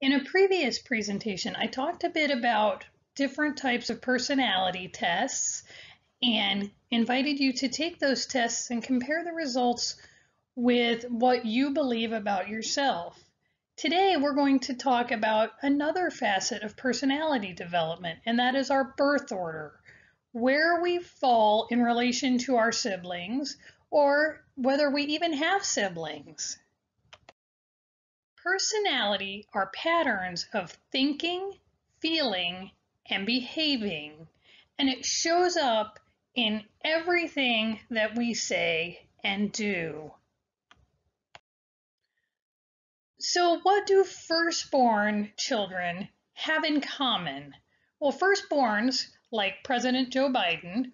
In a previous presentation, I talked a bit about different types of personality tests and invited you to take those tests and compare the results with what you believe about yourself. Today, we're going to talk about another facet of personality development, and that is our birth order, where we fall in relation to our siblings, or whether we even have siblings. Personality are patterns of thinking, feeling, and behaving, and it shows up in everything that we say and do. So what do firstborn children have in common? Well, firstborns, like President Joe Biden,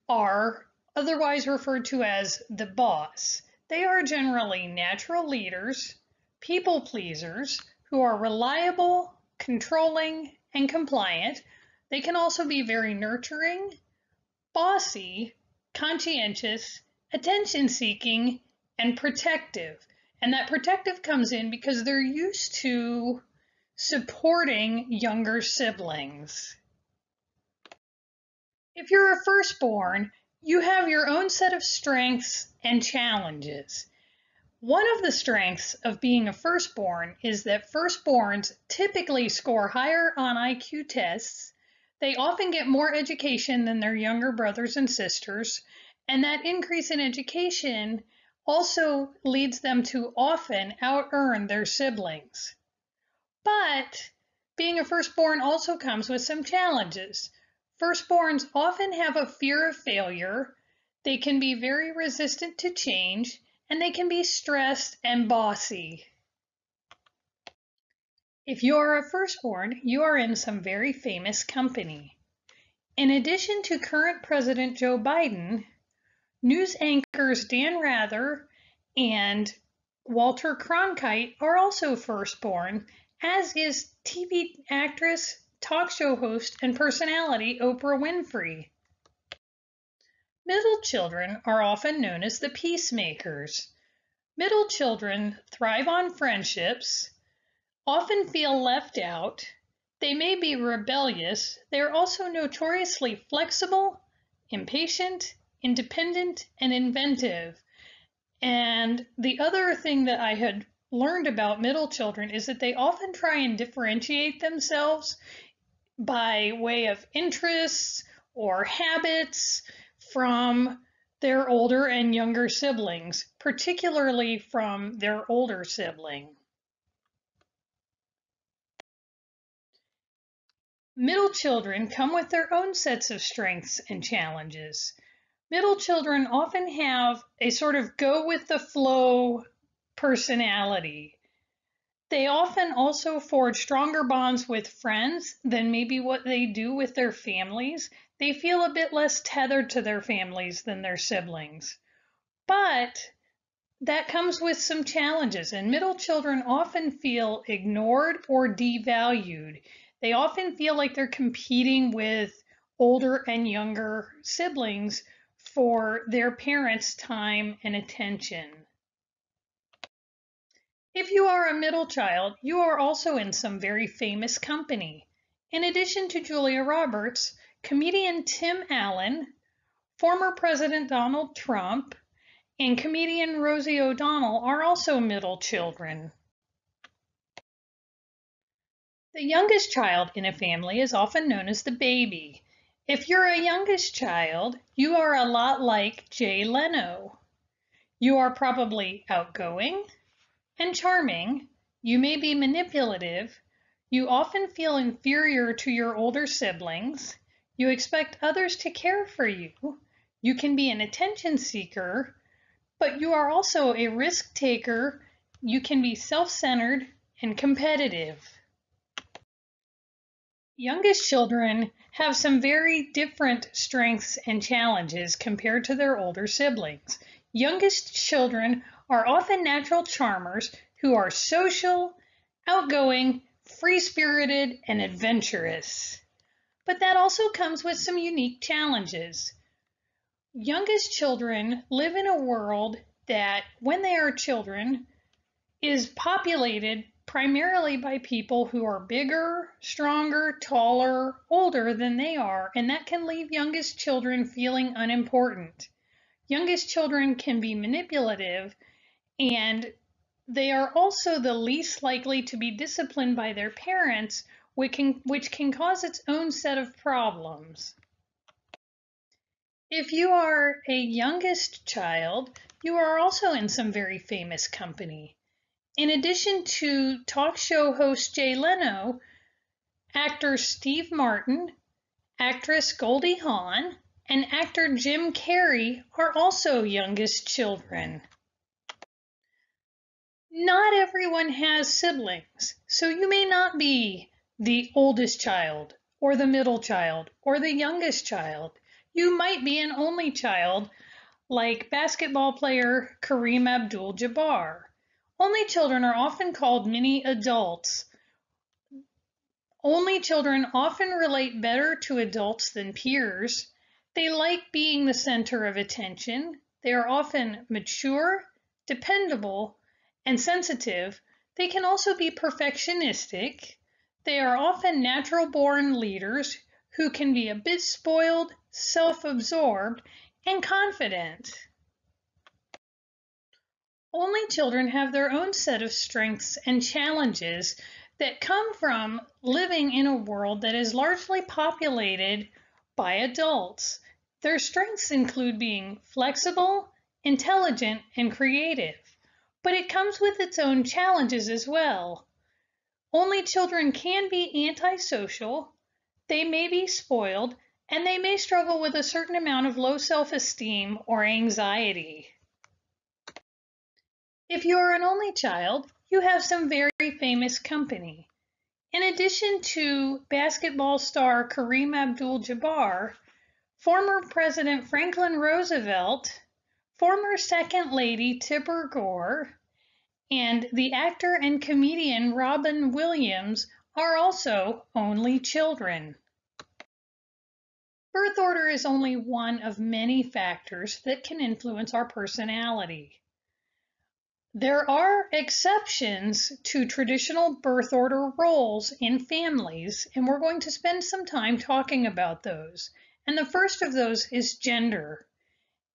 are otherwise referred to as the boss. They are generally natural leaders, people pleasers who are reliable, controlling, and compliant. They can also be very nurturing, bossy, conscientious, attention-seeking, and protective. And that protective comes in because they're used to supporting younger siblings. If you're a firstborn, you have your own set of strengths and challenges. One of the strengths of being a firstborn is that firstborns typically score higher on IQ tests. They often get more education than their younger brothers and sisters, and that increase in education also leads them to often out-earn their siblings. But being a firstborn also comes with some challenges. Firstborns often have a fear of failure, they can be very resistant to change, and they can be stressed and bossy. If you are a firstborn, you are in some very famous company. In addition to current President Joe Biden, news anchors Dan Rather and Walter Cronkite are also firstborn, as is TV actress, talk show host, and personality Oprah Winfrey. Middle children are often known as the peacemakers. Middle children thrive on friendships, often feel left out. They may be rebellious. They are also notoriously flexible, impatient, independent, and inventive. And the other thing that I had learned about middle children is that they often try and differentiate themselves by way of interests or habits from their older and younger siblings, particularly from their older sibling. Middle children come with their own sets of strengths and challenges. Middle children often have a sort of go with the flow personality. They often also forge stronger bonds with friends than maybe what they do with their families. They feel a bit less tethered to their families than their siblings. But that comes with some challenges, and middle children often feel ignored or devalued. They often feel like they're competing with older and younger siblings for their parents' time and attention. If you are a middle child, you are also in some very famous company. In addition to Julia Roberts, comedian Tim Allen, former President Donald Trump, and comedian Rosie O'Donnell are also middle children. The youngest child in a family is often known as the baby. If you're a youngest child, you are a lot like Jay Leno. You are probably outgoing and charming. You may be manipulative. You often feel inferior to your older siblings. You expect others to care for you. You can be an attention seeker, but you are also a risk taker. You can be self-centered and competitive. Youngest children have some very different strengths and challenges compared to their older siblings. Youngest children are often natural charmers who are social, outgoing, free-spirited, and adventurous. But that also comes with some unique challenges. Youngest children live in a world that, when they are children, is populated primarily by people who are bigger, stronger, taller, older than they are, and that can leave youngest children feeling unimportant. Youngest children can be manipulative, and they are also the least likely to be disciplined by their parents, which can cause its own set of problems. If you are a youngest child, you are also in some very famous company. In addition to talk show host Jay Leno, actor Steve Martin, actress Goldie Hawn, and actor Jim Carrey are also youngest children. Not everyone has siblings, so you may not be the oldest child, or the middle child, or the youngest child. You might be an only child, like basketball player Kareem Abdul-Jabbar. Only children are often called mini adults. Only children often relate better to adults than peers. They like being the center of attention. They are often mature, dependable, and sensitive. They can also be perfectionistic. They are often natural-born leaders who can be a bit spoiled, self-absorbed, and confident. Only children have their own set of strengths and challenges that come from living in a world that is largely populated by adults. Their strengths include being flexible, intelligent, and creative, but it comes with its own challenges as well. Only children can be antisocial, they may be spoiled, and they may struggle with a certain amount of low self-esteem or anxiety. If you are an only child, you have some very famous company. In addition to basketball star Kareem Abdul-Jabbar, former President Franklin Roosevelt, former Second Lady Tipper Gore, and the actor and comedian Robin Williams are also only children. Birth order is only one of many factors that can influence our personality. There are exceptions to traditional birth order roles in families, and we're going to spend some time talking about those. And the first of those is gender.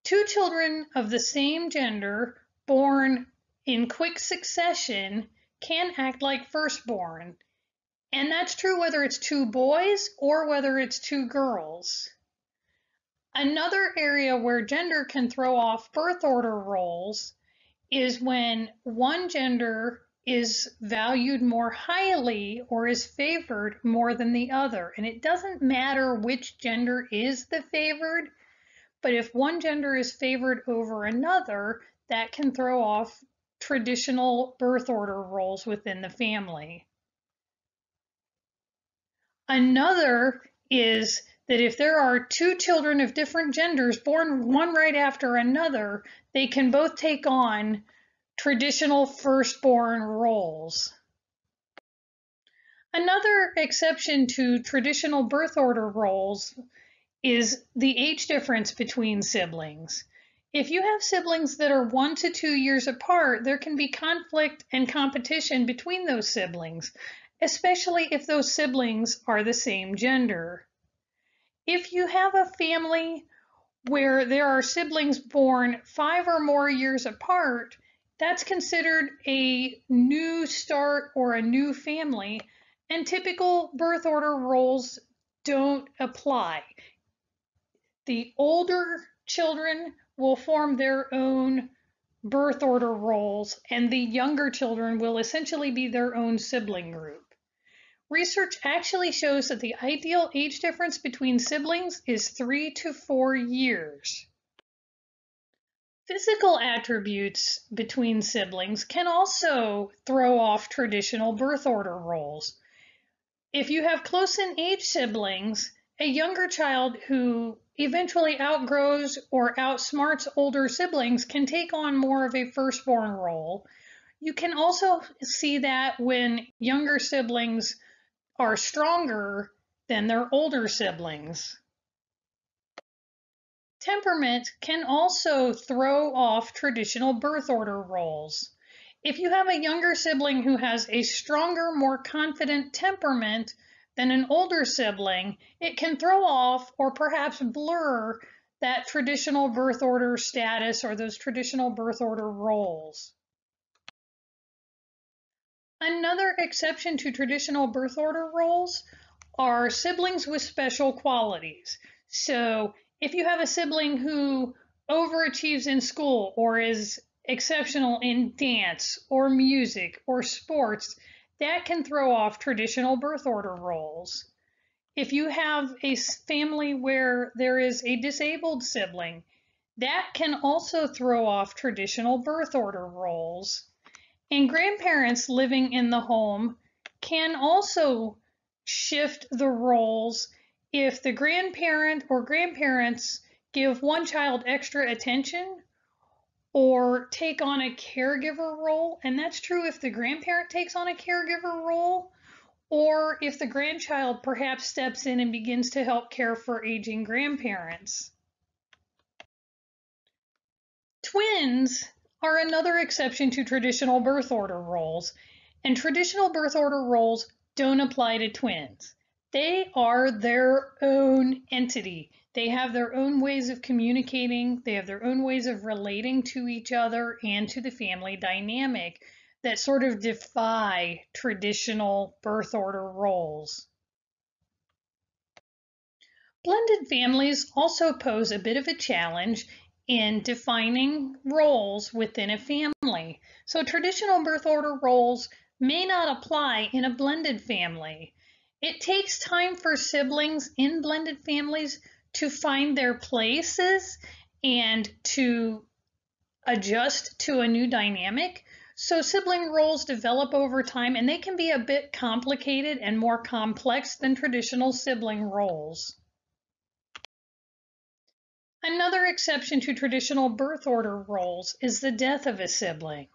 Two children of the same gender born in quick succession can act like firstborn. And that's true whether it's two boys or whether it's two girls. Another area where gender can throw off birth order roles is when one gender is valued more highly or is favored more than the other. And it doesn't matter which gender is the favored, but if one gender is favored over another, that can throw off traditional birth order roles within the family. Another is that if there are two children of different genders born one right after another, they can both take on traditional firstborn roles. Another exception to traditional birth order roles is the age difference between siblings. If you have siblings that are 1 to 2 years apart, there can be conflict and competition between those siblings, especially if those siblings are the same gender. If you have a family where there are siblings born 5 or more years apart, that's considered a new start or a new family, and typical birth order roles don't apply. The older children will form their own birth order roles, and the younger children will essentially be their own sibling group. Research actually shows that the ideal age difference between siblings is 3 to 4 years. Physical attributes between siblings can also throw off traditional birth order roles. If you have close in age siblings, a younger child who eventually outgrows or outsmarts older siblings can take on more of a firstborn role. You can also see that when younger siblings are stronger than their older siblings. Temperament can also throw off traditional birth order roles. If you have a younger sibling who has a stronger, more confident temperament than an older sibling, it can throw off or perhaps blur that traditional birth order status or those traditional birth order roles. Another exception to traditional birth order roles are siblings with special qualities. So if you have a sibling who overachieves in school or is exceptional in dance or music or sports, that can throw off traditional birth order roles. If you have a family where there is a disabled sibling, that can also throw off traditional birth order roles. And grandparents living in the home can also shift the roles if the grandparent or grandparents give one child extra attention or take on a caregiver role. And that's true if the grandparent takes on a caregiver role or if the grandchild perhaps steps in and begins to help care for aging grandparents. Twins are another exception to traditional birth order roles, and traditional birth order roles don't apply to twins. They are their own entity. They have their own ways of communicating, they have their own ways of relating to each other and to the family dynamic that sort of defy traditional birth order roles. Blended families also pose a bit of a challenge in defining roles within a family. So traditional birth order roles may not apply in a blended family. It takes time for siblings in blended families to find their places and to adjust to a new dynamic. So sibling roles develop over time and they can be a bit complicated and more complex than traditional sibling roles. Another exception to traditional birth order roles is the death of a sibling.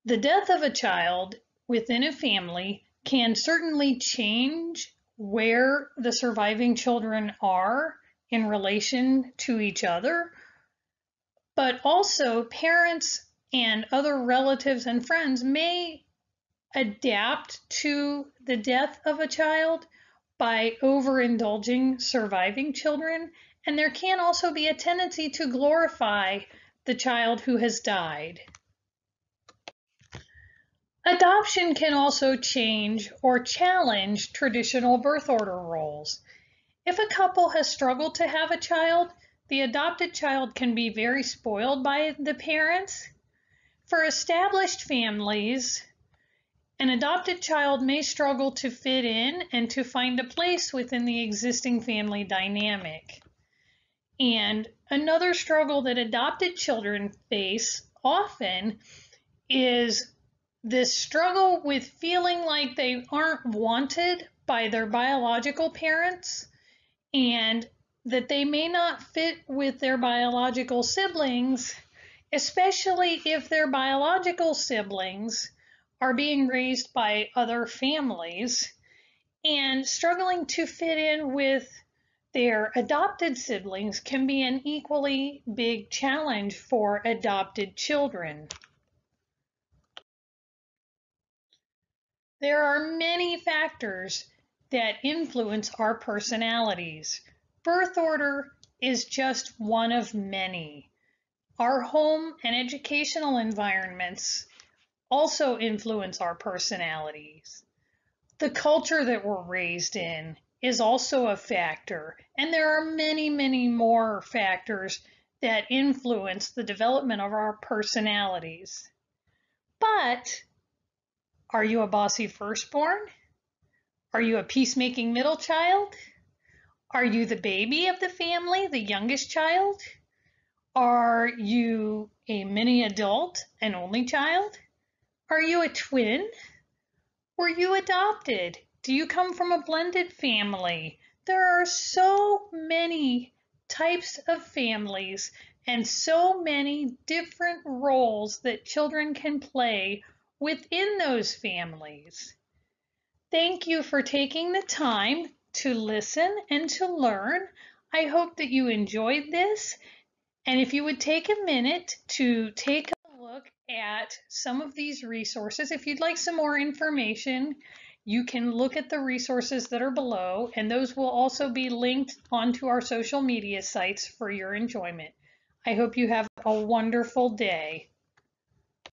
The death of a child within a family can certainly change where the surviving children are in relation to each other, but also parents and other relatives and friends may adapt to the death of a child by overindulging surviving children, and there can also be a tendency to glorify the child who has died. Adoption can also change or challenge traditional birth order roles. If a couple has struggled to have a child, the adopted child can be very spoiled by the parents. For established families, an adopted child may struggle to fit in and to find a place within the existing family dynamic. And another struggle that adopted children face often is this struggle with feeling like they aren't wanted by their biological parents and that they may not fit with their biological siblings, especially if their biological siblings are being raised by other families and struggling to fit in with their adopted siblings can be an equally big challenge for adopted children. There are many factors that influence our personalities. Birth order is just one of many. Our home and educational environments also influence our personalities. The culture that we're raised in is also a factor, and there are many, many more factors that influence the development of our personalities. But are you a bossy firstborn? Are you a peacemaking middle child? Are you the baby of the family, the youngest child? Are you a mini adult, an only child? Are you a twin? Were you adopted? Do you come from a blended family? There are so many types of families and so many different roles that children can play within those families. Thank you for taking the time to listen and to learn. I hope that you enjoyed this. And if you would take a minute to take a look at some of these resources. If you'd like some more information, you can look at the resources that are below, and those will also be linked onto our social media sites for your enjoyment. I hope you have a wonderful day.